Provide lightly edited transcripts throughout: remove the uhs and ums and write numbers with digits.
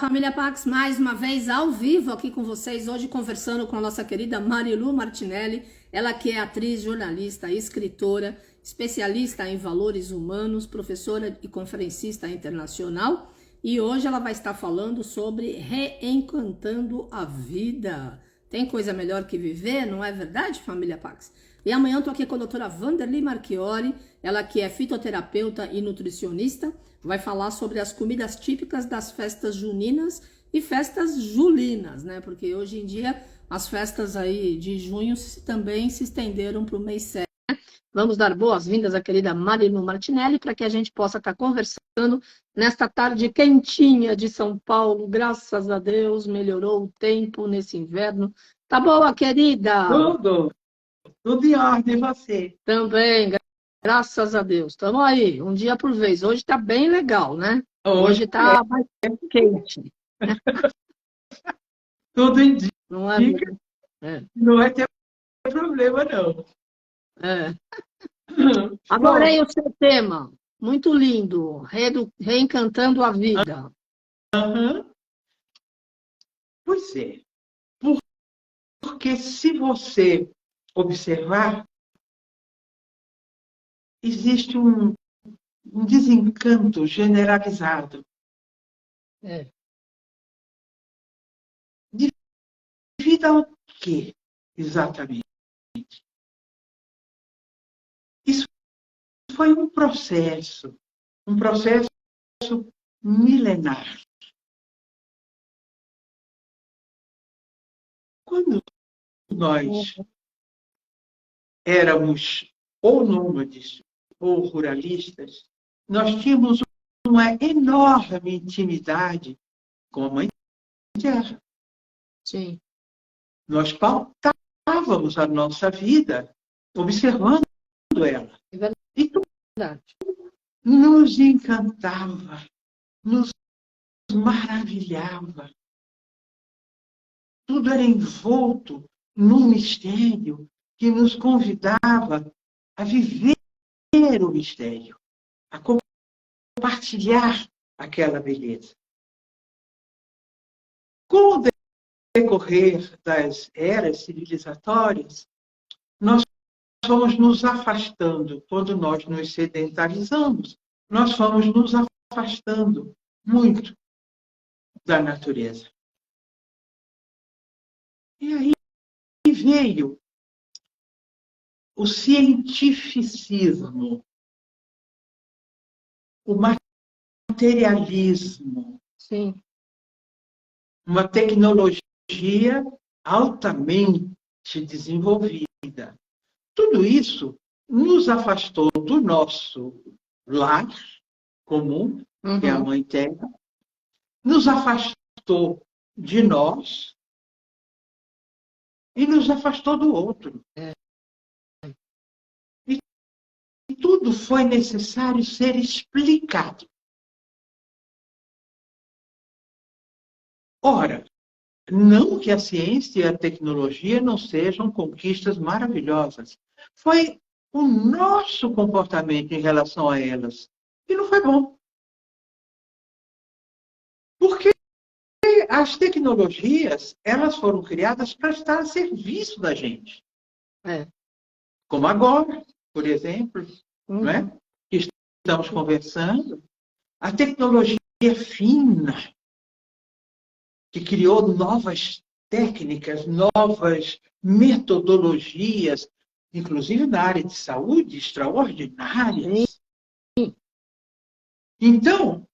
família Pax, mais uma vez ao vivo aqui com vocês, hoje conversando com a nossa querida Marilu Martinelli, ela que é atriz, jornalista, escritora, especialista em valores humanos, professora e conferencista internacional, e hoje ela vai estar falando sobre reencantando a vida. Tem coisa melhor que viver, não é verdade, família Pax? E amanhã eu tô aqui com a doutora Wanderly Marchiori, ela que é fitoterapeuta e nutricionista, vai falar sobre as comidas típicas das festas juninas e festas julinas, né? Porque hoje em dia as festas aí de junho também se estenderam para o mês 7. Vamos dar boas-vindas à querida Marilu Martinelli para que a gente possa estar conversando nesta tarde quentinha de São Paulo. Graças a Deus melhorou o tempo nesse inverno. Tá boa, querida? Tudo em ordem, e você? Também, graças a Deus. Estamos aí, um dia por vez. Hoje está bem legal, né? Hoje está mais quente. Tudo indica, Não é? não vai ter problema, não. É. Adorei o seu tema. Muito lindo. Reencantando a vida. Uhum. Pois é. Porque se você observar, existe um desencanto generalizado. É. Devido ao quê, exatamente? Isso foi um processo milenar. Quando nós éramos ou nômades ou ruralistas, nós tínhamos uma enorme intimidade com a Mãe Terra. Sim. Nós pautávamos a nossa vida observando ela. E tudo nos encantava, nos maravilhava. Tudo era envolto num mistério que nos convidava a viver o mistério, a compartilhar aquela beleza. Com o decorrer das eras civilizatórias, nós fomos nos afastando. Quando nós nos sedentarizamos, nós fomos nos afastando muito da natureza. E aí veio o cientificismo, o materialismo, Sim. uma tecnologia altamente desenvolvida. Tudo isso nos afastou do nosso lar comum, que é a Mãe Terra, nos afastou de nós e nos afastou do outro. E tudo foi necessário ser explicado. Ora, não que a ciência e a tecnologia não sejam conquistas maravilhosas. Foi o nosso comportamento em relação a elas que não foi bom. Porque as tecnologias, elas foram criadas para estar a serviço da gente. Como agora, por exemplo, não é? Que estamos conversando. A tecnologia fina, que criou novas técnicas, novas metodologias, inclusive na área de saúde, extraordinárias. Então,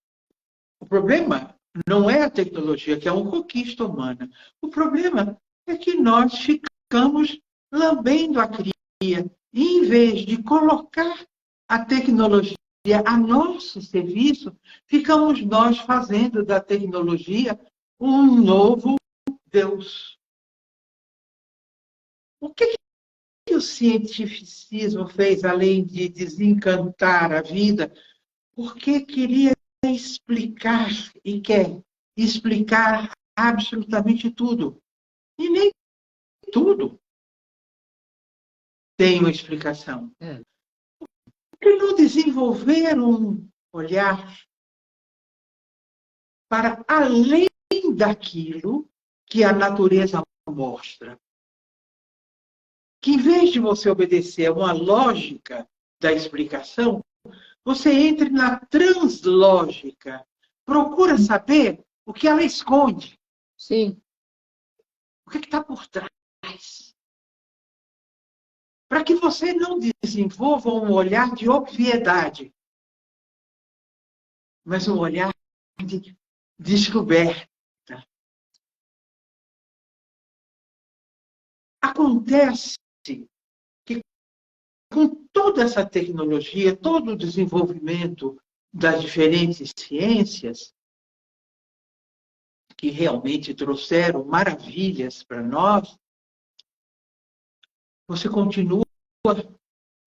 o problema não é a tecnologia, que é uma conquista humana. O problema é que nós ficamos lambendo a cria, e em vez de colocar a tecnologia a nosso serviço, ficamos nós fazendo da tecnologia um novo Deus. O que o cientificismo fez, além de desencantar a vida? Porque queria explicar e quer explicar absolutamente tudo. E nem tudo tem uma explicação. Porque não desenvolver um olhar para além além daquilo que a natureza mostra. Que em vez de você obedecer a uma lógica da explicação, você entre na translógica. Procura saber o que ela esconde. Sim. O que está por trás. Para que você não desenvolva um olhar de obviedade, mas um olhar de descoberta. Acontece que com toda essa tecnologia, todo o desenvolvimento das diferentes ciências, que realmente trouxeram maravilhas para nós, você continua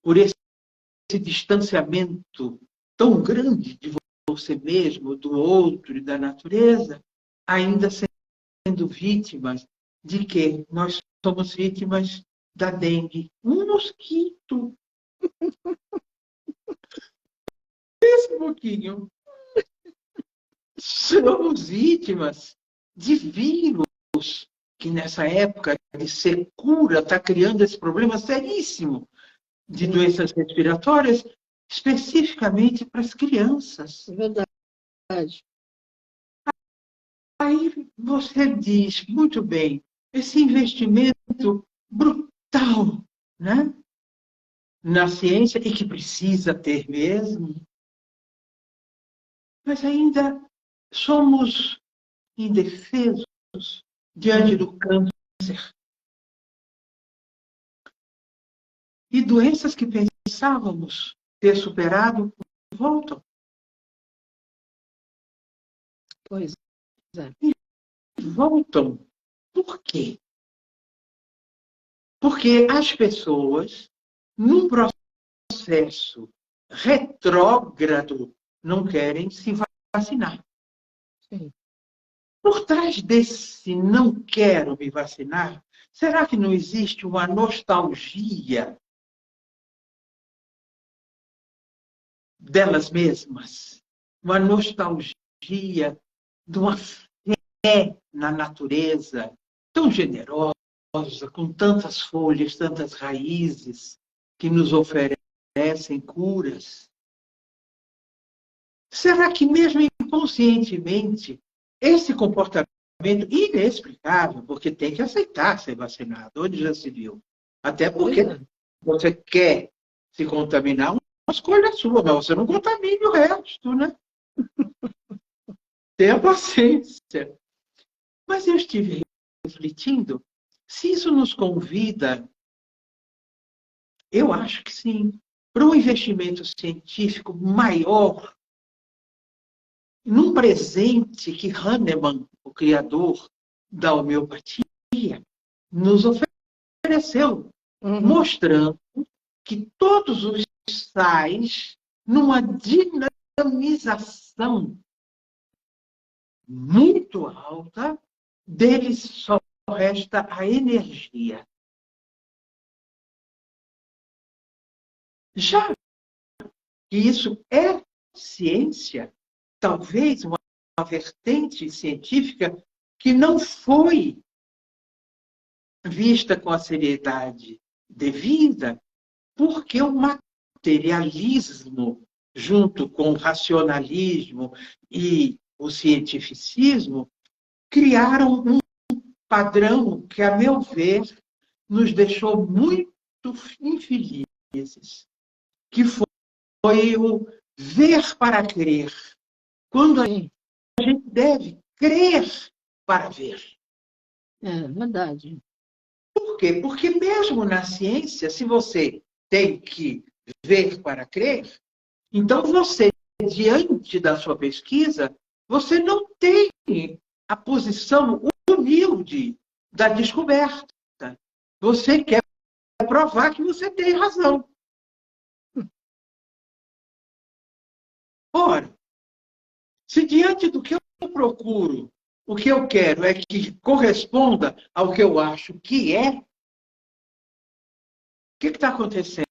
por esse distanciamento tão grande de você mesmo, do outro e da natureza, ainda sendo vítimas de quê? Nós somos vítimas da dengue. Um mosquito. Esse pouquinho. Somos vítimas de vírus, que nessa época de secura está criando esse problema seríssimo de doenças respiratórias, especificamente para as crianças. É verdade. Aí você diz, muito bem, esse investimento brutal, né, na ciência, e que precisa ter mesmo, mas ainda somos indefesos diante do câncer. E doenças que pensávamos ter superado voltam. Pois é. Voltam. Por quê? Porque as pessoas, num processo retrógrado, não querem se vacinar. Sim. Por trás desse não quero me vacinar, será que não existe uma nostalgia delas mesmas? Uma nostalgia de uma fé na natureza tão generosa, com tantas folhas, tantas raízes, que nos oferecem curas? Será que mesmo inconscientemente esse comportamento inexplicável, porque tem que aceitar ser vacinado, onde já se viu? Até porque você quer se contaminar, uma escolha sua, mas você não contamine o resto, né? Tenha paciência. Mas eu estive refletindo, se isso nos convida, eu acho que sim, para um investimento científico maior, num presente que Hahnemann, o criador da homeopatia, nos ofereceu, mostrando que todos os sais, numa dinamização muito alta, deles só resta a energia. Já que isso é ciência, talvez uma vertente científica que não foi vista com a seriedade devida, porque o materialismo, junto com o racionalismo e o cientificismo, criaram um padrão que, a meu ver, nos deixou muito infelizes, que foi o ver para crer, quando a gente deve crer para ver. É verdade. Por quê? Porque mesmo na ciência, se você tem que ver para crer, então você, diante da sua pesquisa, você não tem a posição humilde da descoberta. Você quer provar que você tem razão. Ora, se diante do que eu procuro, o que eu quero é que corresponda ao que eu acho que é, o que está acontecendo?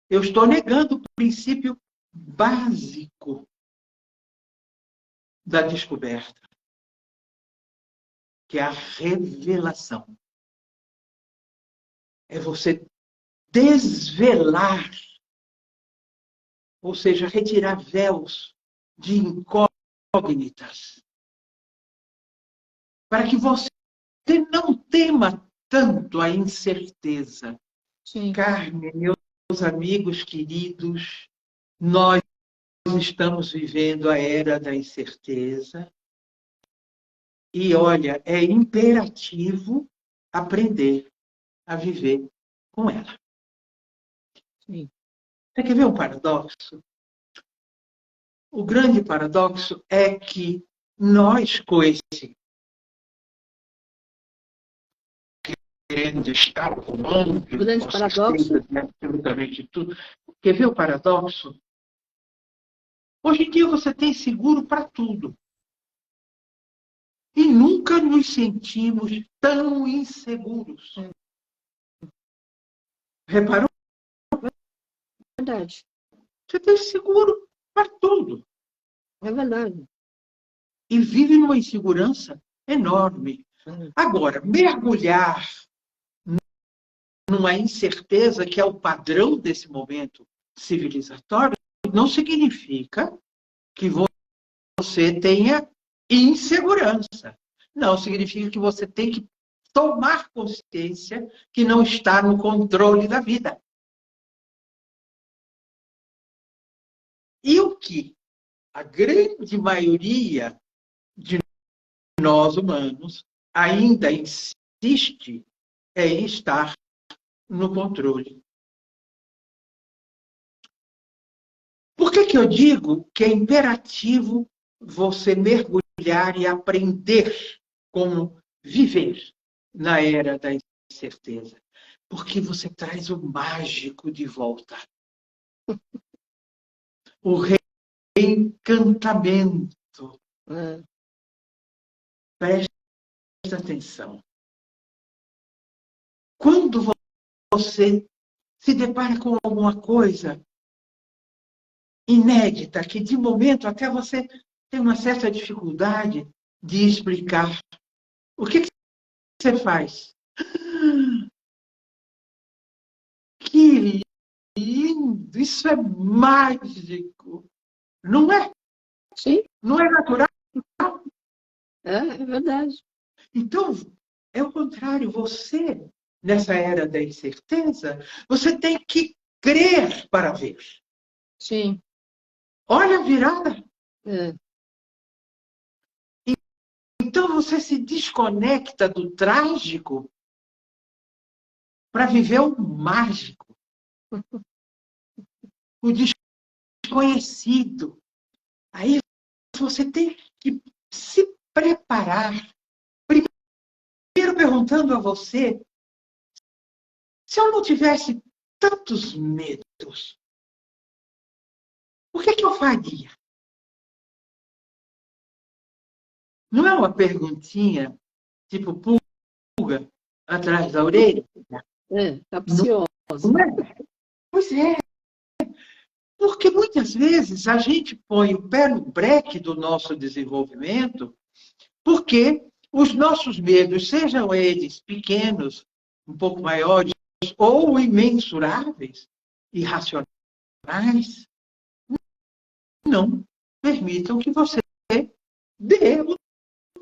Eu estou negando o princípio básico da descoberta, que é a revelação. É você desvelar, ou seja, retirar véus de incógnitas, para que você não tema tanto a incerteza. Sim. Carmen, meus amigos queridos, nós estamos vivendo a era da incerteza e, olha, é imperativo aprender a viver com ela. Sim. Você quer ver um paradoxo? O grande paradoxo é que nós, com esse querendo estar comando, O grande paradoxo de absolutamente tudo. Quer ver o paradoxo? Hoje em dia você tem seguro para tudo. E nunca nos sentimos tão inseguros. Reparou? verdade. Você tem seguro para tudo. É verdade. E vive numa insegurança enorme. Agora, mergulhar numa incerteza que é o padrão desse momento civilizatório não significa que você tenha insegurança. Não, significa que você tem que tomar consciência que não está no controle da vida. E o que a grande maioria de nós humanos ainda insiste é em estar no controle. Por que eu digo que é imperativo você mergulhar e aprender como viver na era da incerteza? Porque você traz o mágico de volta. O reencantamento. Preste atenção. Quando você se depara com alguma coisa inédita, que de momento até você tem uma certa dificuldade de explicar, o que você faz? Que lindo! Isso é mágico! Não é? Sim. Não é natural? É verdade. Então, é o contrário. Você, nessa era da incerteza, você tem que crer para ver. Sim. Olha a virada. É. Então, você se desconecta do trágico para viver o mágico, o desconhecido. Aí você tem que se preparar. Primeiro perguntando a você, se eu não tivesse tantos medos, o que eu faria? Não é uma perguntinha, tipo pulga atrás da orelha? Capciosa. Não é? Pois é. Porque muitas vezes a gente põe o pé no breque do nosso desenvolvimento porque os nossos medos, sejam eles pequenos, um pouco maiores, ou imensuráveis, irracionais, não permitam que você dê o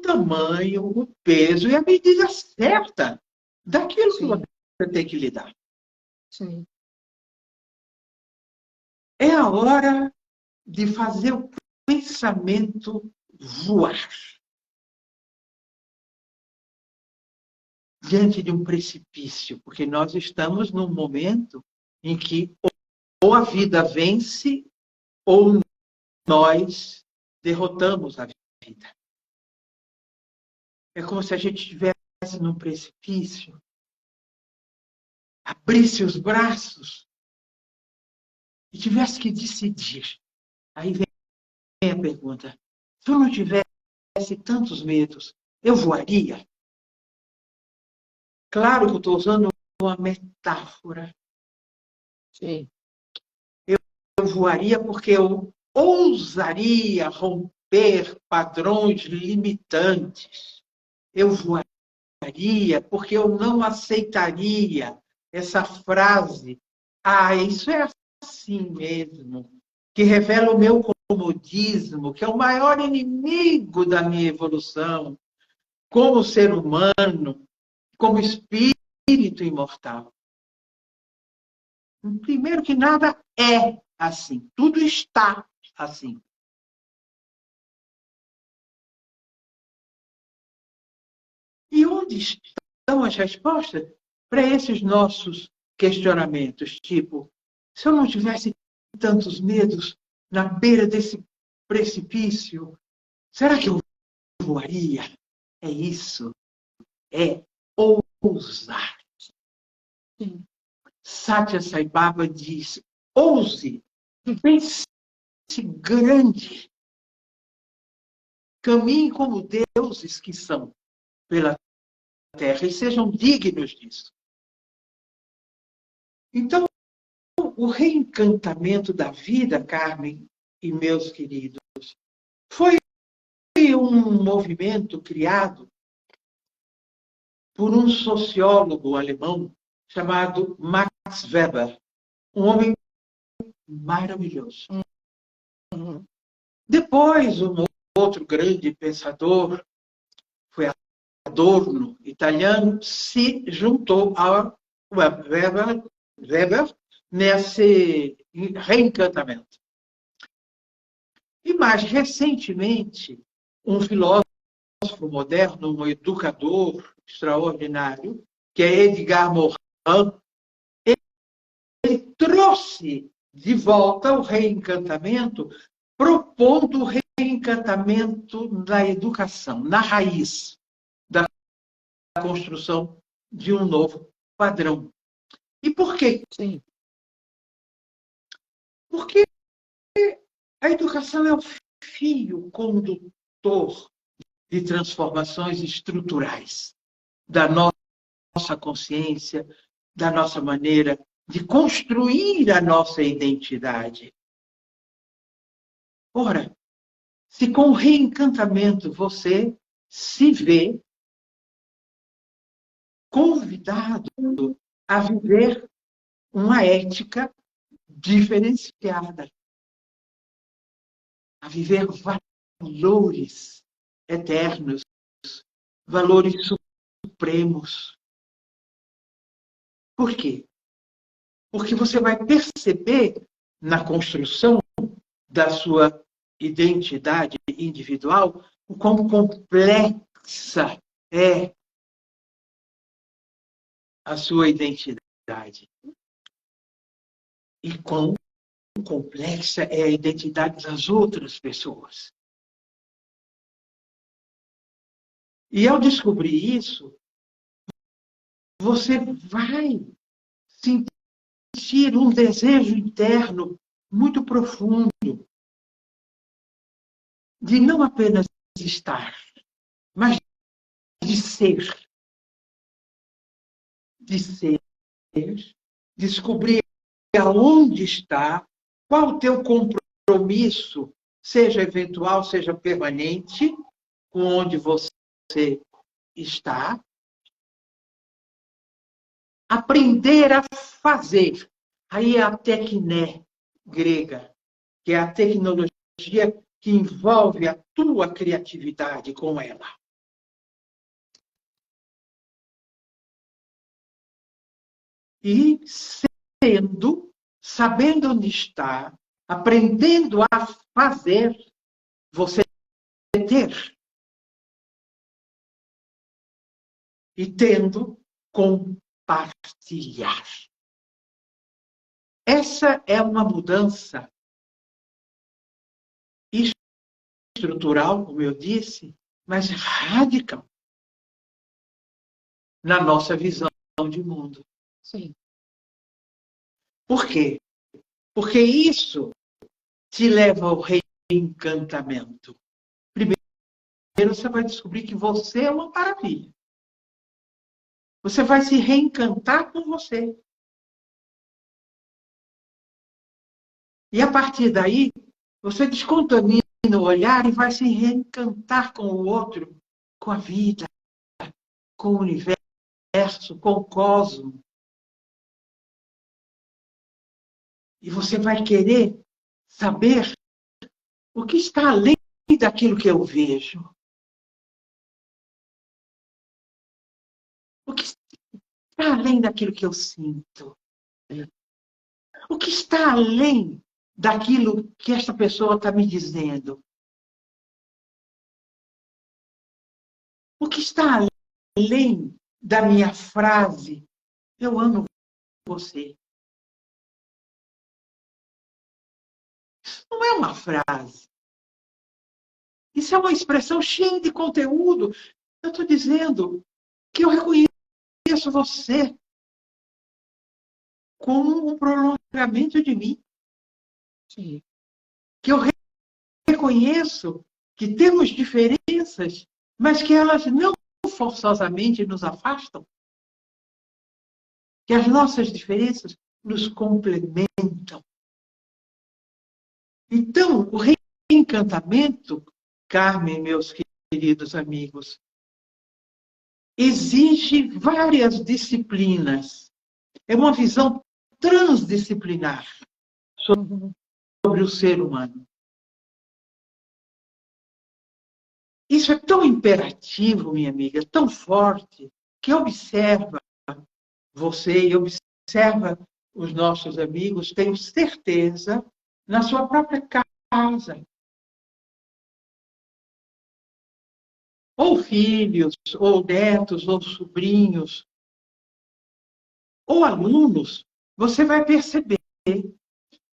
tamanho, o peso e a medida certa daquilo que você tem que lidar. Sim. É a hora de fazer o pensamento voar diante de um precipício, porque nós estamos num momento em que ou a vida vence ou nós derrotamos a vida. É como se a gente estivesse num precipício, abrisse os braços e tivesse que decidir. Aí vem a pergunta: se eu não tivesse tantos medos, eu voaria? Claro que eu estou usando uma metáfora. Sim. Eu voaria porque eu ousaria romper romper padrões limitantes. Eu voaria porque eu não aceitaria essa frase. Ah, isso é assim mesmo, que revela o meu comodismo, que é o maior inimigo da minha evolução como ser humano, como espírito imortal. Primeiro que nada é assim, tudo está assim. E onde estão as respostas para esses nossos questionamentos? Tipo, se eu não tivesse tantos medos na beira desse precipício, será que eu voaria? É isso. É ousar. Satya Sai Baba diz, ouse, pense grande, caminhe como deuses que são pela terra e sejam dignos disso. Então, o reencantamento da vida, Carmen e meus queridos, foi um movimento criado por um sociólogo alemão chamado Max Weber, um homem maravilhoso. Depois, um outro grande pensador, foi Adorno, italiano, se juntou a Weber nesse reencantamento. E mais recentemente, um filósofo moderno, um educador extraordinário, que é Edgar Morin, ele trouxe de volta o reencantamento, propondo o reencantamento da educação, na raiz da construção de um novo padrão. E por quê? Sim. Porque a educação é o fio condutor de transformações estruturais da nossa consciência, da nossa maneira de construir a nossa identidade. Ora, se com o reencantamento você se vê convidado a viver uma ética diferenciada, a viver valores eternos, valores supremos. Por quê? Porque você vai perceber na construção da sua identidade individual o quão complexa é a sua identidade. E quão complexa é a identidade das outras pessoas. E ao descobrir isso, você vai sentir um desejo interno muito profundo de não apenas estar, mas de ser. De ser, descobrir aonde está, qual o teu compromisso, seja eventual, seja permanente, com onde você está. Aprender a fazer. Aí é a tecné grega, que é a tecnologia que envolve a tua criatividade com ela. E sabendo onde está, aprendendo a fazer, você ter. E tendo, compartilhar. Essa é uma mudança estrutural, como eu disse, mas radical na nossa visão de mundo. Sim. Por quê? Porque isso te leva ao reencantamento. Primeiro, você vai descobrir que você é uma maravilha. Você vai se reencantar com você. E a partir daí, você descontamina no olhar e vai se reencantar com o outro, com a vida, com o universo, com o cosmos. E você vai querer saber o que está além daquilo que eu vejo. O que está além daquilo que eu sinto. O que está além daquilo que esta pessoa está me dizendo. O que está além da minha frase. Eu amo você. Não é uma frase. Isso é uma expressão cheia de conteúdo. Eu estou dizendo que eu reconheço você como um prolongamento de mim. Sim. Que eu reconheço que temos diferenças, mas que elas não forçosamente nos afastam. Que as nossas diferenças nos complementam. Então, o reencantamento, Carmen, meus queridos amigos, exige várias disciplinas. É uma visão transdisciplinar sobre o ser humano. Isso é tão imperativo, minha amiga, tão forte, que observa você e observa os nossos amigos, tenho certeza, na sua própria casa. Ou filhos, ou netos, ou sobrinhos, ou alunos, você vai perceber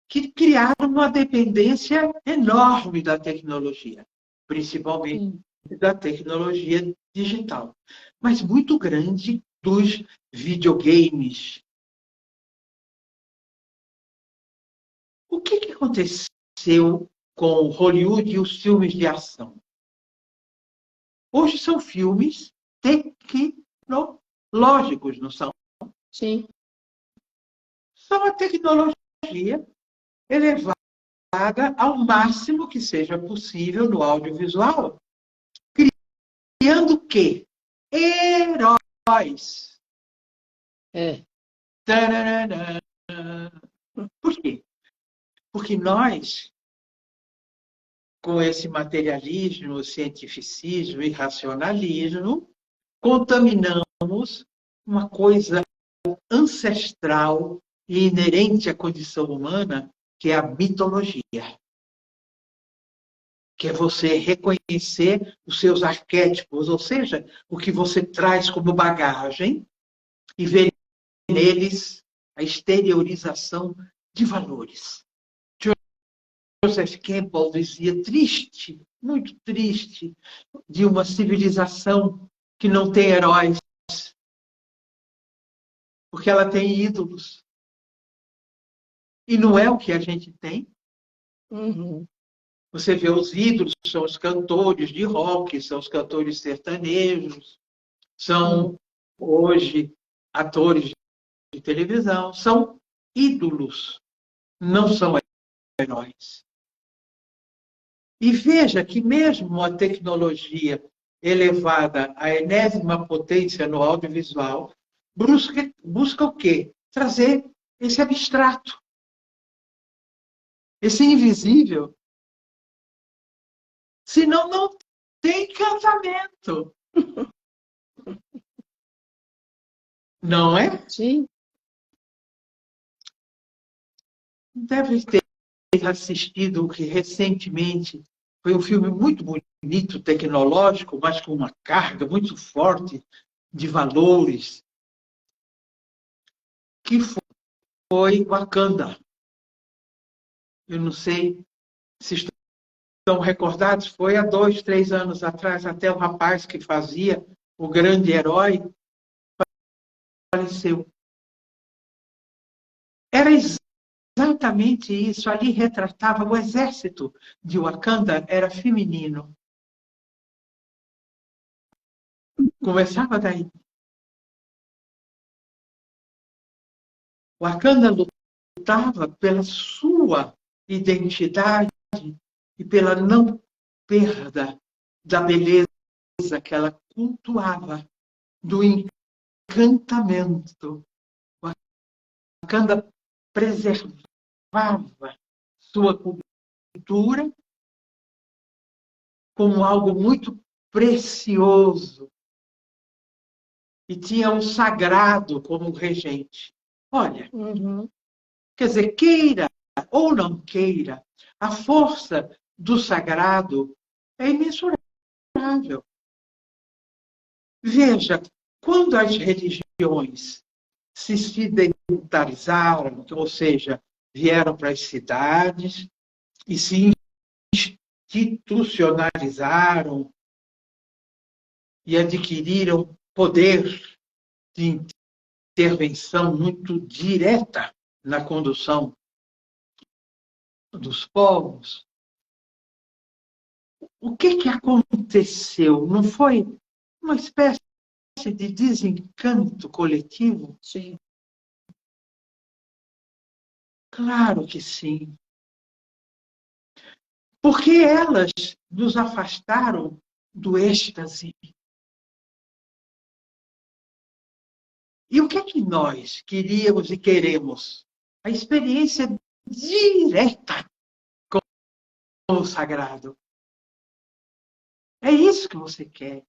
que criaram uma dependência enorme da tecnologia, principalmente da tecnologia digital, mas muito grande dos videogames. O que aconteceu com Hollywood e os filmes de ação? Hoje são filmes tecnológicos, não são? Sim. São a tecnologia elevada ao máximo que seja possível no audiovisual, criando o quê? Heróis. Tararara. Por quê? Porque nós, com esse materialismo, cientificismo e racionalismo, contaminamos uma coisa ancestral e inerente à condição humana, que é a mitologia. Que é você reconhecer os seus arquétipos, ou seja, o que você traz como bagagem e ver neles a exteriorização de valores. Joseph Campbell dizia triste, muito triste, de uma civilização que não tem heróis, porque ela tem ídolos. E não é o que a gente tem. Uhum. Você vê os ídolos, são os cantores de rock, são os cantores sertanejos, são hoje atores de televisão, são ídolos, não são heróis. E veja que mesmo a tecnologia elevada à enésima potência no audiovisual busca o quê? Trazer esse abstrato, esse invisível. Senão não tem casamento. Não é? Sim. Deve ter assistido que recentemente foi um filme muito bonito, tecnológico, mas com uma carga muito forte de valores, que foi Wakanda. Eu não sei se estão recordados, foi há 2, 3 anos atrás, até o rapaz que fazia o grande herói faleceu. Era exatamente isso. Ali retratava o exército de Wakanda, era feminino. Começava daí. Wakanda lutava pela sua identidade e pela não perda da beleza que ela cultuava, do encantamento. Wakanda preservava sua cultura como algo muito precioso e tinha um sagrado como regente. Olha, quer dizer, queira ou não queira, a força do sagrado é imensurável. Veja, quando as religiões se sedentarizaram, ou seja, vieram para as cidades e se institucionalizaram e adquiriram poder de intervenção muito direta na condução dos povos. O que aconteceu? Não foi uma espécie de desencanto coletivo? Sim. Claro que sim. Porque elas nos afastaram do êxtase. E o que nós queríamos e queremos? A experiência direta com o sagrado. É isso que você quer.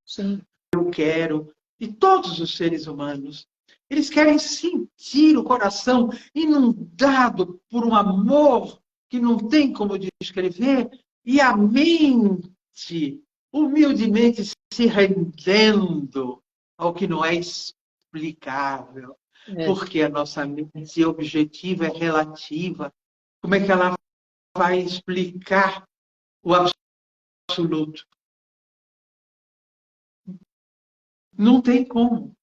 Sim. Eu quero. E todos os seres humanos. Eles querem sentir o coração inundado por um amor que não tem como descrever e a mente humildemente se rendendo ao que não é explicável. Porque a nossa mente objetiva é relativa. Como é que ela vai explicar o absoluto? Não tem como.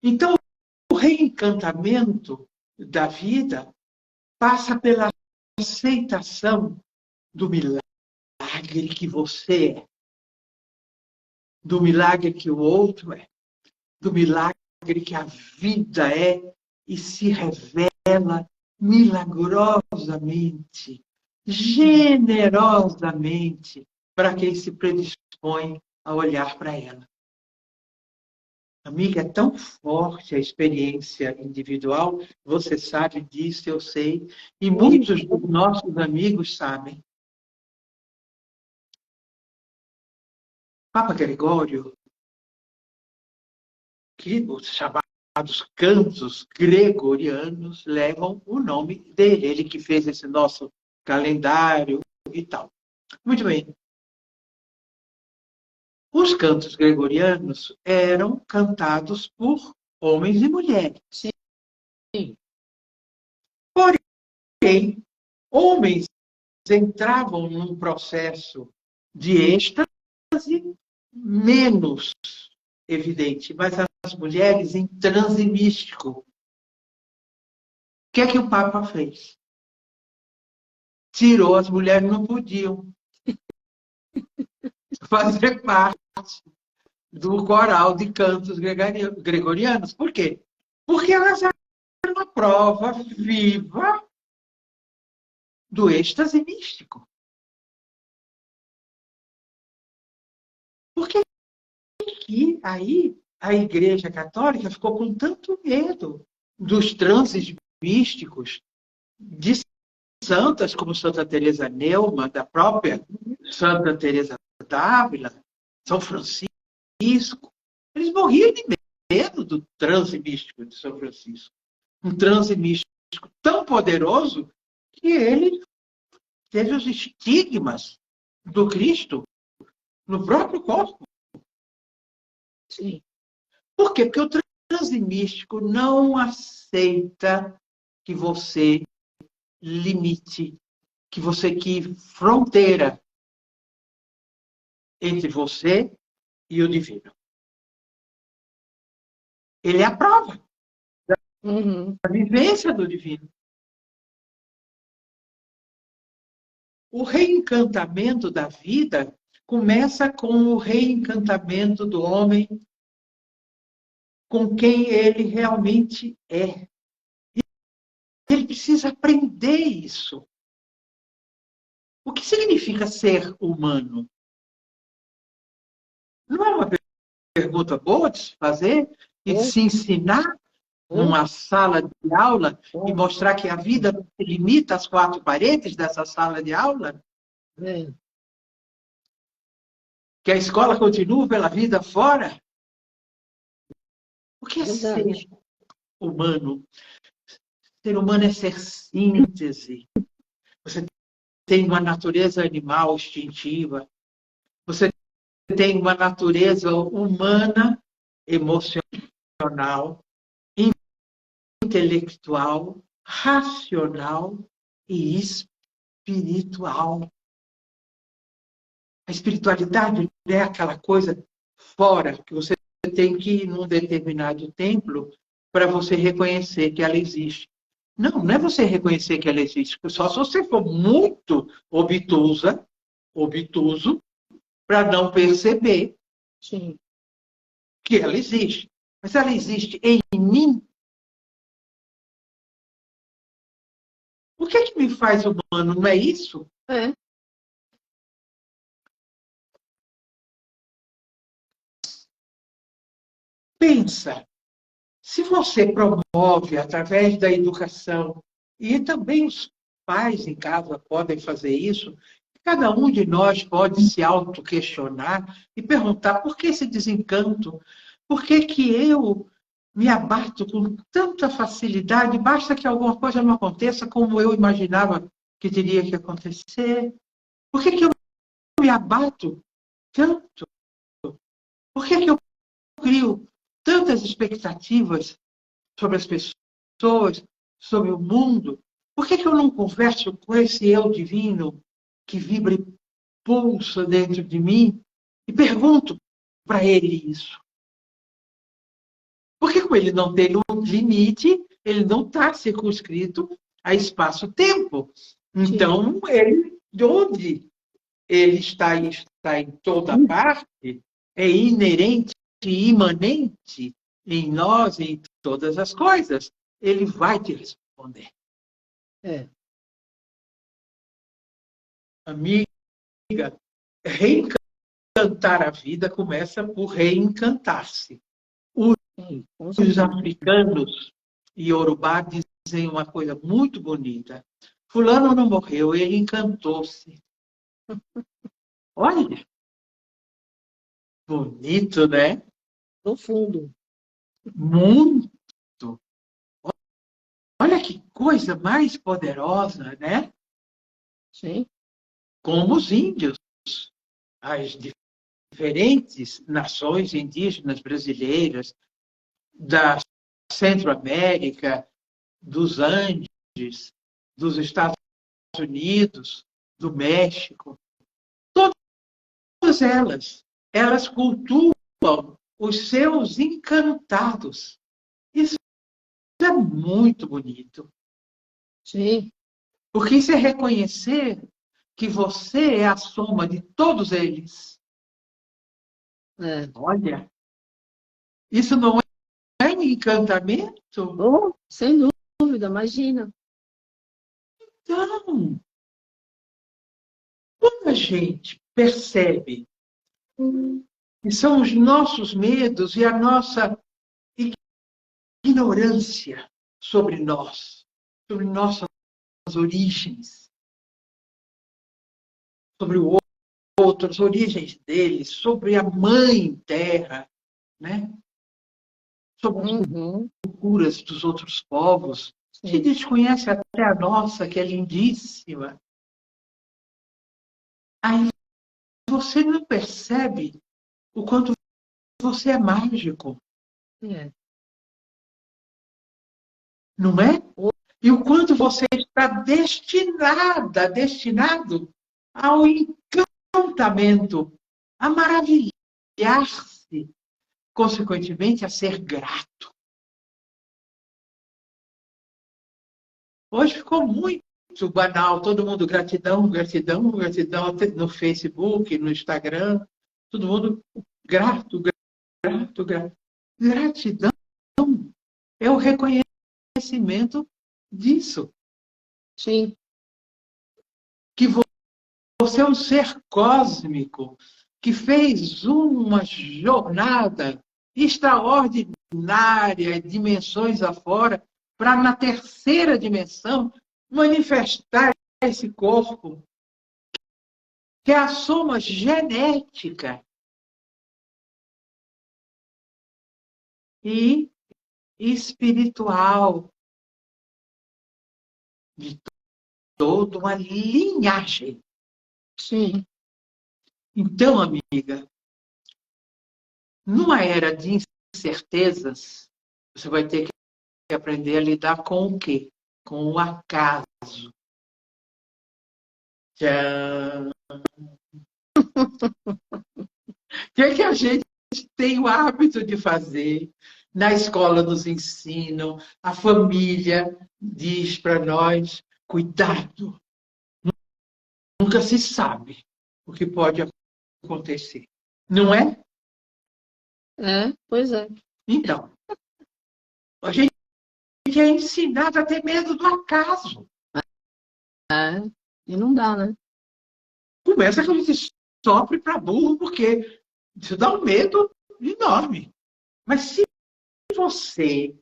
Então, o reencantamento da vida passa pela aceitação do milagre que você é, do milagre que o outro é, do milagre que a vida é e se revela milagrosamente, generosamente para quem se predispõe a olhar para ela. Amiga, é tão forte a experiência individual, você sabe disso, eu sei, e muitos dos nossos amigos sabem. Papa Gregório, que os chamados cantos gregorianos levam o nome dele, ele que fez esse nosso calendário e tal. Muito bem. Os cantos gregorianos eram cantados por homens e mulheres. Sim. Porém, homens entravam num processo de êxtase menos evidente, mas as mulheres em transe místico. O que é que o Papa fez? Tirou, as mulheres não podiam fazer parte do coral de cantos gregorianos. Por quê? Porque elas eram uma prova viva do êxtase místico. Por que aí a Igreja Católica ficou com tanto medo dos transes místicos de santas como Santa Teresa Neumann, da própria Santa Teresa d'Ávila, São Francisco? Eles morriam de medo do transe místico de São Francisco. Um transe místico tão poderoso que ele teve os estigmas do Cristo no próprio corpo. Sim. Por quê? Porque o transe místico não aceita que você limite, que você crie fronteira entre você e o divino. Ele é a prova da vivência do divino. O reencantamento da vida começa com o reencantamento do homem com quem ele realmente é. Ele precisa aprender isso. O que significa ser humano? Não é uma pergunta boa de se fazer e de se ensinar numa sala de aula e mostrar que a vida não se limita às quatro paredes dessa sala de aula? Que a escola continua pela vida fora? O que é ser humano? Ser humano é ser síntese. Você tem uma natureza animal instintiva. Você tem uma natureza humana, emocional, intelectual, racional e espiritual. A espiritualidade não é aquela coisa fora que você tem que ir num determinado templo para você reconhecer que ela existe. Não, não é você reconhecer que ela existe. Só se você for muito obtuso, para não perceber que ela existe. Mas ela existe em mim. O que é que me faz humano? Não é isso? Pensa, se você promove através da educação, e também os pais em casa podem fazer isso, cada um de nós pode se auto-questionar e perguntar por que esse desencanto? Por que que eu me abato com tanta facilidade? Basta que alguma coisa não aconteça como eu imaginava que teria que acontecer. Por que que eu me abato tanto? Por que que eu crio tantas expectativas sobre as pessoas, sobre o mundo? Por que que eu não converso com esse eu divino que vibra e pulsa dentro de mim e pergunto para ele isso? Porque como ele não tem um limite, ele não está circunscrito a espaço-tempo. Então, ele, de onde ele está em toda parte, é inerente e imanente em nós e em todas as coisas. Ele vai te responder. Amiga, reencantar a vida começa por reencantar-se. Os africanos e Yorubá dizem uma coisa muito bonita. Fulano não morreu, ele encantou-se. Olha, bonito, né? Profundo. Muito. Olha que coisa mais poderosa, né? Sim. Como os índios, as diferentes nações indígenas brasileiras, da Centro-América, dos Andes, dos Estados Unidos, do México, todas elas cultuam os seus encantados. Isso é muito bonito. Sim. Porque isso é reconhecer que você é a soma de todos eles. Olha, isso não é encantamento? Oh, sem dúvida, imagina. Então, quando a gente percebe que são os nossos medos e a nossa ignorância sobre nós, sobre nossas origens, sobre o outro, as origens deles, sobre a mãe terra, né? Sobre as culturas dos outros povos. A gente desconhece até a nossa, que é lindíssima. Aí você não percebe o quanto você é mágico. Não é? E o quanto você está destinado ao encantamento, a maravilhar-se, consequentemente, a ser grato. Hoje ficou muito banal, todo mundo gratidão, gratidão, gratidão, até no Facebook, no Instagram, todo mundo grato, grato, grato. Gratidão é o reconhecimento disso. Sim. Que Você é um ser cósmico que fez uma jornada extraordinária, dimensões afora, para, na terceira dimensão, manifestar esse corpo, que é a soma genética e espiritual de toda uma linhagem. Sim. Então, amiga, numa era de incertezas, você vai ter que aprender a lidar com o quê? Com o acaso. Tchan. O que é que a gente tem o hábito de fazer? Na escola nos ensinam, a família diz para nós, cuidado, nunca se sabe o que pode acontecer. Não é? Pois é. Então, a gente é ensinado a ter medo do acaso. E não dá, né? Começa que a gente sofre para burro, porque isso dá um medo enorme. Mas se você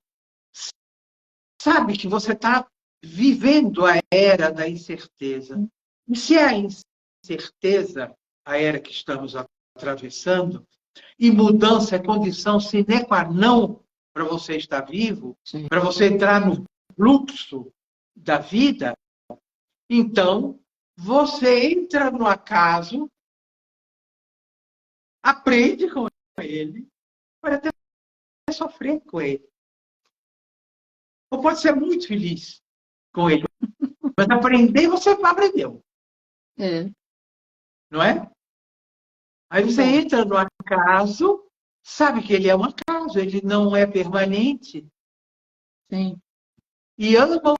sabe que você está vivendo a era da incerteza, e se é a incerteza a era que estamos atravessando, e mudança é condição sine qua non para você estar vivo, para você entrar no fluxo da vida, então você entra no acaso, aprende com ele, pode até sofrer com ele. Ou pode ser muito feliz com ele. Mas aprender, você aprendeu. Não é? Aí você entra no acaso, sabe que ele é um acaso, ele não é permanente. Sim. E ama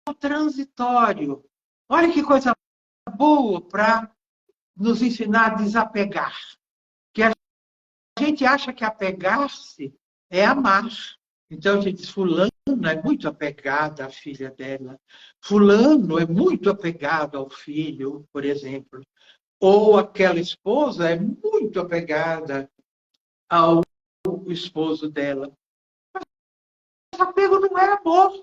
o transitório. Olha que coisa boa para nos ensinar a desapegar. Que a gente acha que apegar-se é amar. Então a gente diz, fulano é muito apegada à filha dela. Fulano é muito apegado ao filho, por exemplo. Ou aquela esposa é muito apegada ao esposo dela. Mas apego não é amor.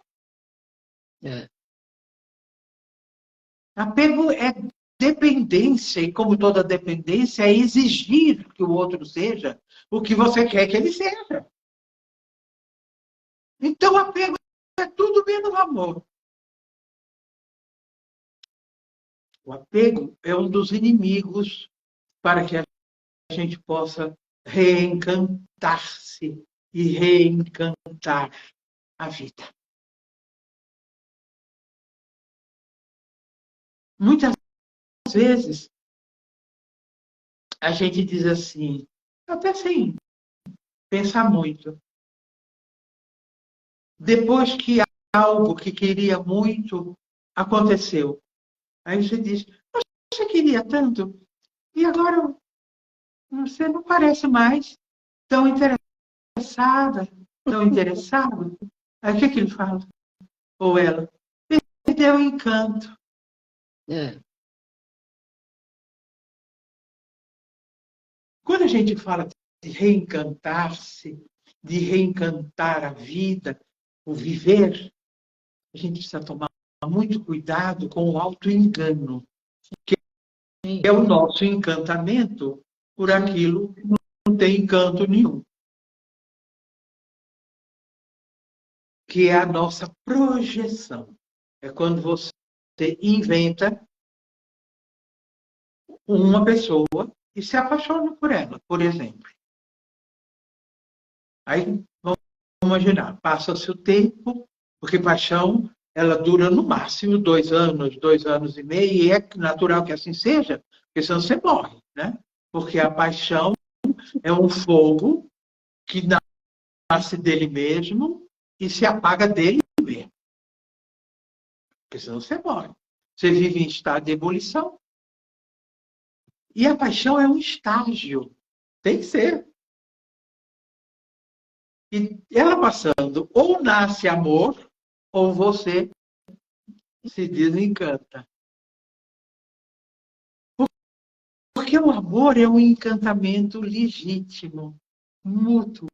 Apego é dependência, e como toda dependência, é exigir que o outro seja o que você quer que ele seja. Então, apego é tudo menos amor. O apego é um dos inimigos para que a gente possa reencantar-se e reencantar a vida. Muitas vezes, a gente diz assim, até sem pensar muito, depois que algo que queria muito aconteceu, aí você diz, você queria tanto, e agora você não parece mais tão interessada, tão interessado. Aí o que ele fala? Ou ela? Perdeu o encanto. Quando a gente fala de reencantar-se, de reencantar a vida, o viver, a gente precisa tomar muito cuidado com o auto-engano, que é o nosso encantamento por aquilo que não tem encanto nenhum. Que é a nossa projeção. É quando você inventa uma pessoa e se apaixona por ela, por exemplo. Aí, vamos imaginar, passa-se o tempo, porque paixão, ela dura no máximo 2 anos e meio, e é natural que assim seja, porque senão você morre, né? Porque a paixão é um fogo que nasce dele mesmo e se apaga dele mesmo. Porque senão você morre. Você vive em estado de ebulição. E a paixão é um estágio. Tem que ser. E ela passando, ou nasce amor, ou você se desencanta. Porque o amor é um encantamento legítimo, mútuo.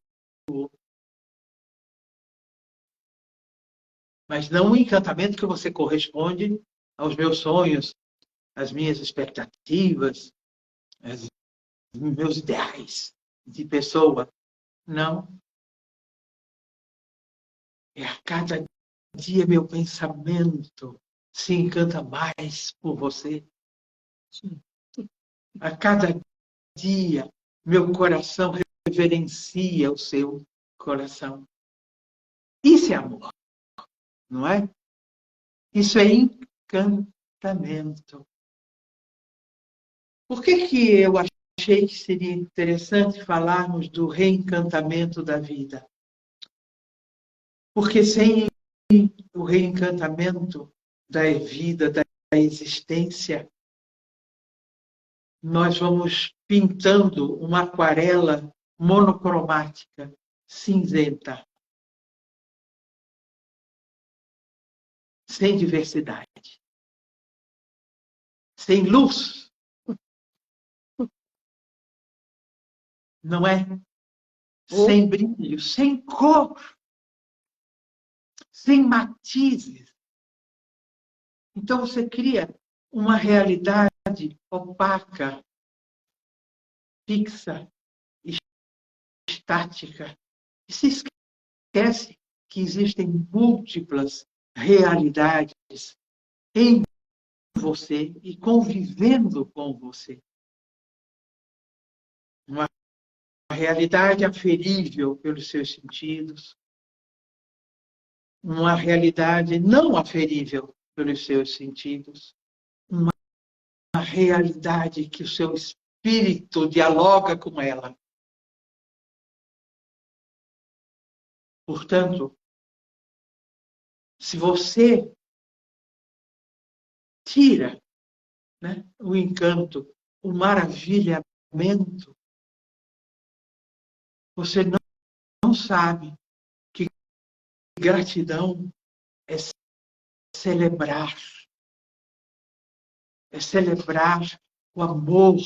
Mas não um encantamento que você corresponde aos meus sonhos, às minhas expectativas, aos meus ideais de pessoa. Não. É a cada dia meu pensamento se encanta mais por você. A cada dia meu coração reverencia o seu coração. Isso é amor, não é? Isso é encantamento. Por que eu achei que seria interessante falarmos do reencantamento da vida? Porque sem o reencantamento da vida, da existência, nós vamos pintando uma aquarela monocromática, cinzenta, sem diversidade, sem luz. Não é? Sem brilho, sem cor, sem matizes. Então você cria uma realidade opaca, fixa, estática. E se esquece que existem múltiplas realidades em você e convivendo com você. Uma realidade aferível pelos seus sentidos, uma realidade não aferível pelos seus sentidos, uma realidade que o seu espírito dialoga com ela. Portanto, se você tira, né, o encanto, o maravilhamento, você não sabe que gratidão é celebrar. É celebrar o amor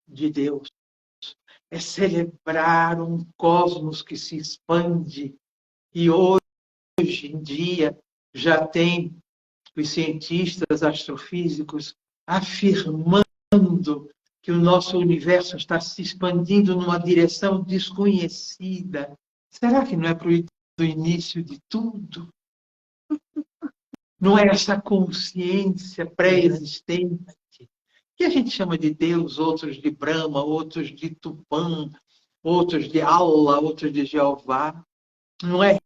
de Deus. É celebrar um cosmos que se expande. E hoje em dia já tem os cientistas astrofísicos afirmando que o nosso universo está se expandindo numa direção desconhecida. Será que não é para o início de tudo? Não é essa consciência pré-existente, que a gente chama de Deus, outros de Brahma, outros de Tupã, outros de Allah, outros de Jeová, não é?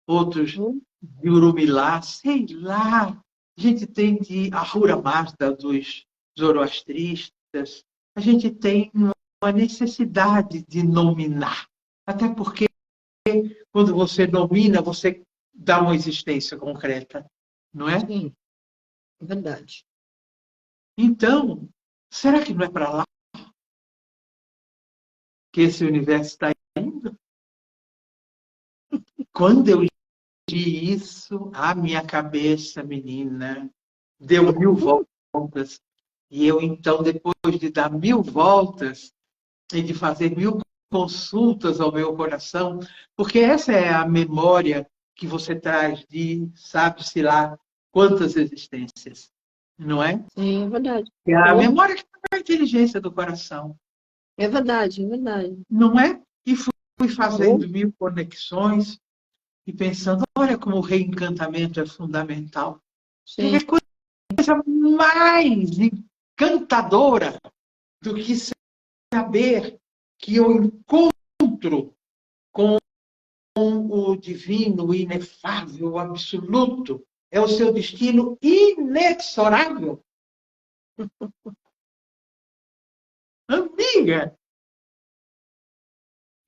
Outros de Urumilá, sei lá. A gente tem de Ahura Mazda dos zoroastristas. A gente tem uma necessidade de nominar. Até porque quando você nomina, você dá uma existência concreta, não é? Sim, é verdade. Então, será que não é para lá que esse universo está indo? Quando eu li isso, a minha cabeça, menina, deu 1000 voltas. E eu, então, depois de dar 1000 voltas e de fazer 1000 consultas ao meu coração, porque essa é a memória que você traz de, sabe-se lá, quantas existências, não é? Sim, é verdade. É a memória que está na inteligência do coração. É verdade, é verdade. Não é? E fui fazendo 1000 conexões e pensando, olha como o reencantamento é fundamental. Sim. É coisa mais encantadora do que saber que eu encontro com o divino, o inefável, o absoluto. É o seu destino inexorável. Amiga!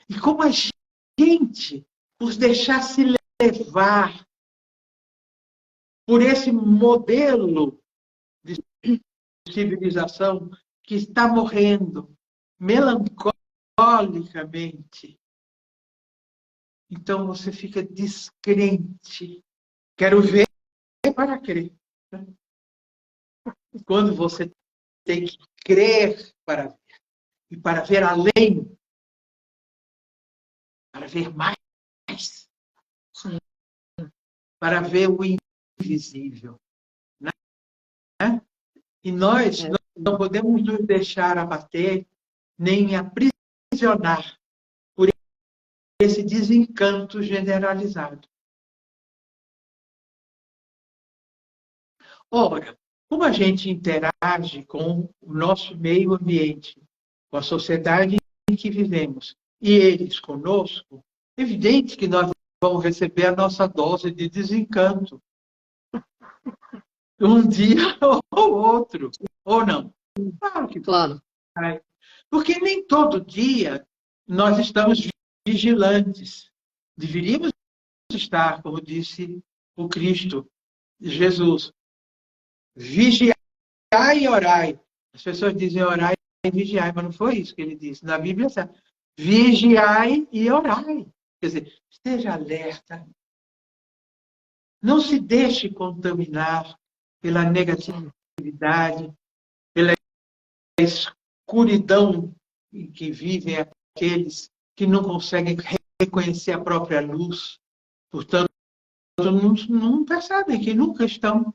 E como a gente, por deixar se levar por esse modelo de civilização que está morrendo melancolicamente, então você fica descrente. Quero ver para crer. Quando você tem que crer para ver. E para ver além. Para ver mais. Sim. Para ver o invisível. Né? E nós não podemos nos deixar abater nem aprisionar por esse desencanto generalizado. Ora, como a gente interage com o nosso meio ambiente, com a sociedade em que vivemos, e eles conosco, é evidente que nós vamos receber a nossa dose de desencanto. Um dia ou outro, ou não. Claro que Claro. vai. Porque nem todo dia nós estamos vigilantes. Deveríamos estar, como disse o Cristo, Jesus, vigiai e orai. As pessoas dizem orai e vigiai, mas não foi isso que ele disse. Na Bíblia, vigiai e orai. Quer dizer, esteja alerta. Não se deixe contaminar pela negatividade, pela escuridão em que vivem aqueles que não conseguem reconhecer a própria luz. Portanto, não percebem que nunca estão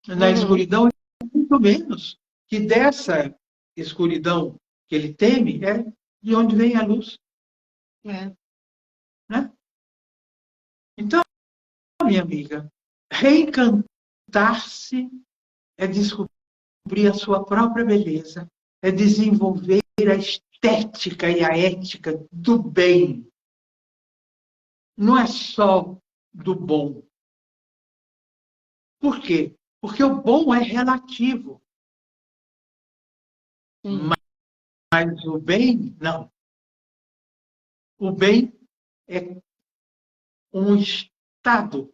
na escuridão, muito menos que dessa escuridão que ele teme é de onde vem a luz. É. Né? Então, minha amiga, reencantar-se é descobrir a sua própria beleza, é desenvolver a estética e a ética do bem. Não é só do bom. Por quê? Porque o bom é relativo. Mas o bem, não. O bem é um estado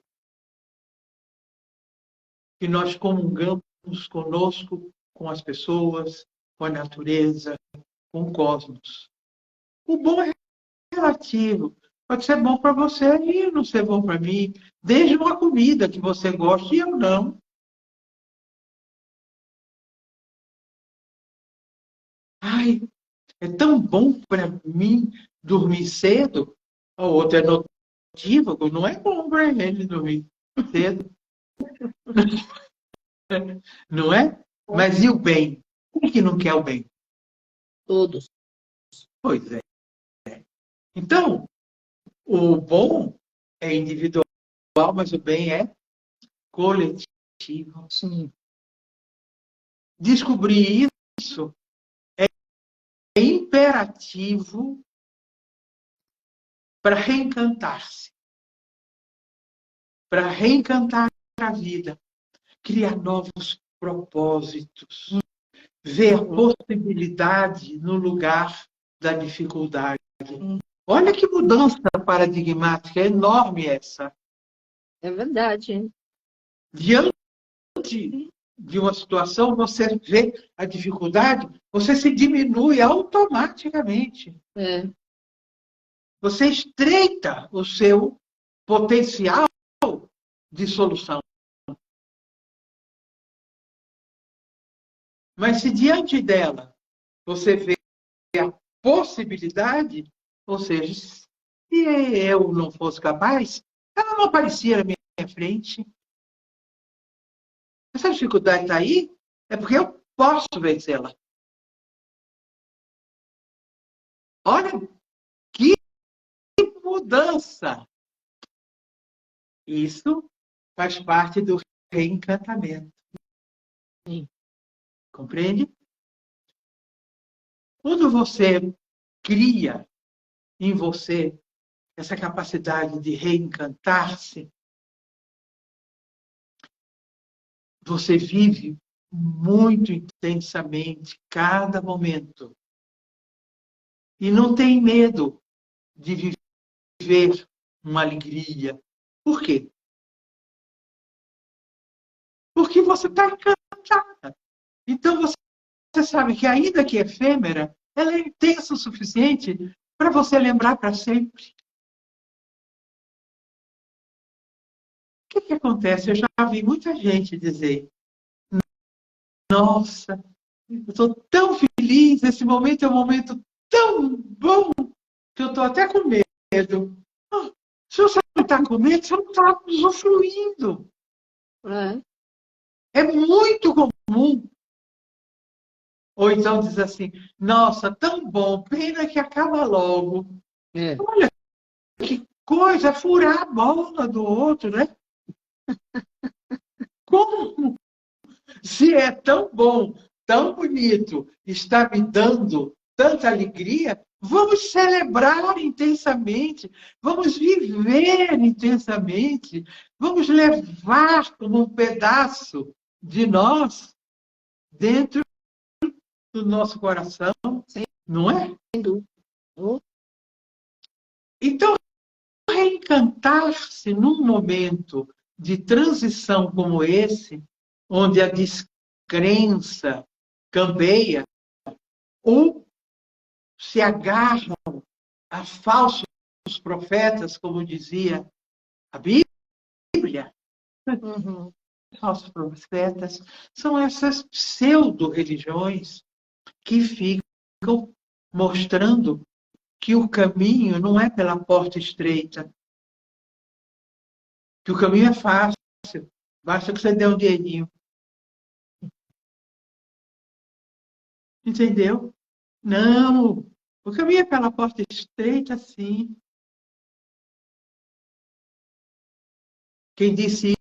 que nós comungamos conosco, com as pessoas, com a natureza, com o cosmos. O bom é relativo. Pode ser bom para você e não ser bom para mim. Desde uma comida que você gosta e eu não. Ai, é tão bom para mim dormir cedo. O outro é notívago, não é bom para ele dormir cedo. Não é? Mas e o bem? Quem é que não quer o bem? Todos. Pois é. Então, o bom é individual, mas o bem é coletivo. Sim. Descobrir isso é imperativo para reencantar-se, para reencantar a vida, criar novos propósitos, ver a possibilidade no lugar da dificuldade. Olha que mudança paradigmática enorme essa. É verdade, hein? Diante de uma situação, você vê a dificuldade, você se diminui automaticamente. É. Você estreita o seu potencial de solução. Mas se diante dela você vê a possibilidade, ou seja, se eu não fosse capaz, ela não aparecia na minha frente. Essa dificuldade está aí, é porque eu posso vencê-la. Olha que mudança! Isso faz parte do reencantamento. Compreende? Quando você cria em você essa capacidade de reencantar-se, você vive muito intensamente cada momento. E não tem medo de viver uma alegria. Por quê? Porque você está encantada. Então você sabe que ainda que efêmera, ela é intensa o suficiente para você lembrar para sempre. O que acontece? Eu já vi muita gente dizer: nossa, Eu estou tão feliz, esse momento é um momento tão bom que eu estou até com medo. Ah, se você não está com medo, você não está usufruindo. É. É muito comum. Ou então diz assim, nossa, tão bom, pena que acaba logo. É. Olha, que coisa, furar a bola do outro, né? Como? Se é tão bom, tão bonito, está me dando tanta alegria, vamos celebrar intensamente, vamos viver intensamente, vamos levar como um pedaço de nós dentro do nosso coração, não é? Sem dúvida. Oh, Então, reencantar-se num momento de transição como esse, onde a descrença campeia, ou se agarram a falsos profetas, como dizia a Bíblia. uhum. Falsos profetas são essas pseudo-religiões que ficam mostrando que o caminho não é pela porta estreita, que o caminho é fácil, basta que você dê um dinheirinho. Entendeu? Não, o caminho é pela porta estreita, sim. Quem disse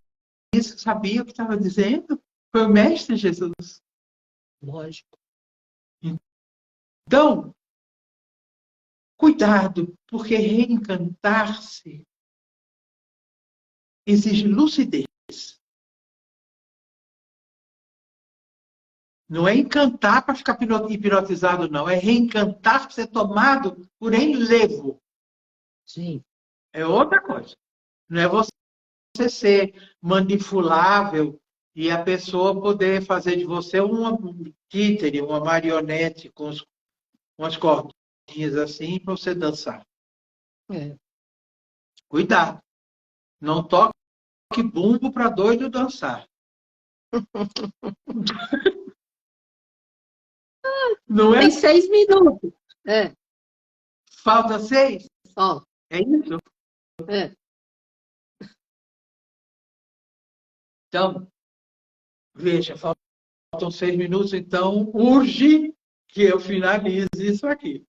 isso sabia o que estava dizendo? Foi o Mestre Jesus. Lógico. Então, cuidado, porque reencantar-se exige lucidez. Não é encantar para ficar hipnotizado, não. É reencantar para ser tomado por enlevo. Sim. É outra coisa. Não é você ser manipulável e a pessoa poder fazer de você um títere, uma marionete com umas cordinhas assim para você dançar. É. Cuidado. Não toque bumbo para doido dançar. Não é? Tem 6 minutos. É. Falta 6? Ó. É isso? É. Então, veja, faltam 6 minutos, então urge que eu finalize isso aqui.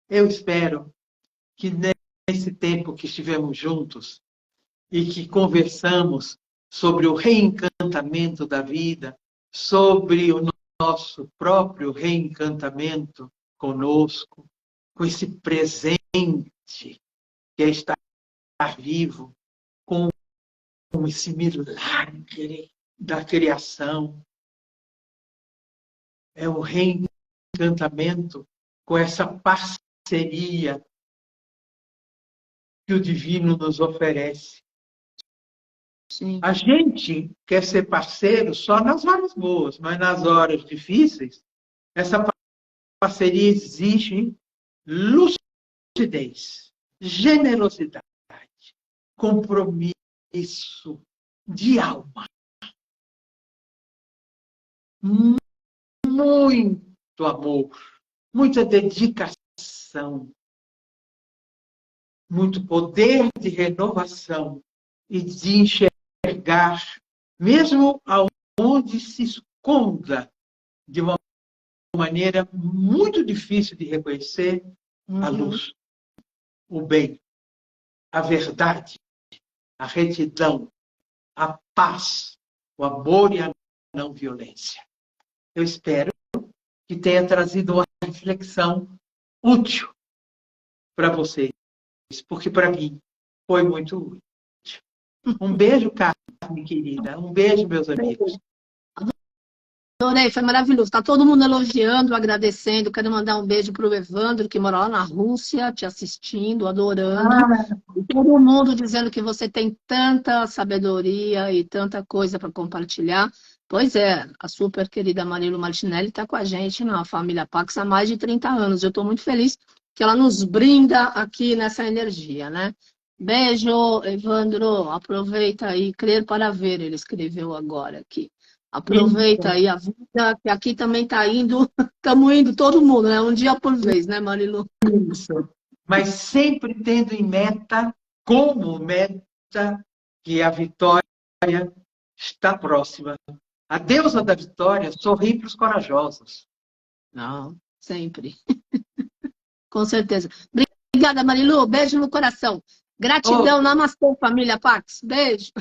Eu espero que nesse tempo que estivemos juntos e que conversamos sobre o reencantamento da vida, sobre o nosso próprio reencantamento conosco, com esse presente que é estar vivo, com esse milagre da criação. É o reencantamento com essa parceria que o divino nos oferece. Sim. A gente quer ser parceiro só nas horas boas, mas nas horas difíceis, essa parceria exige lucidez, generosidade, compromisso de alma. Muito amor, muita dedicação, muito poder de renovação e de enxergar, mesmo aonde se esconda de uma maneira muito difícil de reconhecer, a luz, o bem, a verdade, a retidão, a paz, o amor e a não violência. Eu espero que tenha trazido uma reflexão útil para vocês, porque para mim foi muito útil. Um beijo, Carmen, querida. Um beijo, meus amigos. Adorei, foi maravilhoso. Está todo mundo elogiando, agradecendo. Quero mandar um beijo para o Evandro, que mora lá na Rússia, te assistindo, adorando. E todo mundo dizendo que você tem tanta sabedoria e tanta coisa para compartilhar. Pois é, a super querida Marilu Martinelli está com a gente na família Pax há mais de 30 anos. Eu estou muito feliz que ela nos brinda aqui nessa energia, né? Beijo, Evandro. Aproveita aí. Crer para ver, ele escreveu agora aqui. Aproveita aí a vida, que aqui também tá indo, estamos indo todo mundo, né? Um dia por vez, né, Marilu? Isso. Mas sempre tendo em meta, como meta, que a vitória está próxima. A deusa da vitória sorri para os corajosos. Não, sempre. Com certeza. Obrigada, Marilu. Beijo no coração. Gratidão. Namastê, família Pax. Beijo.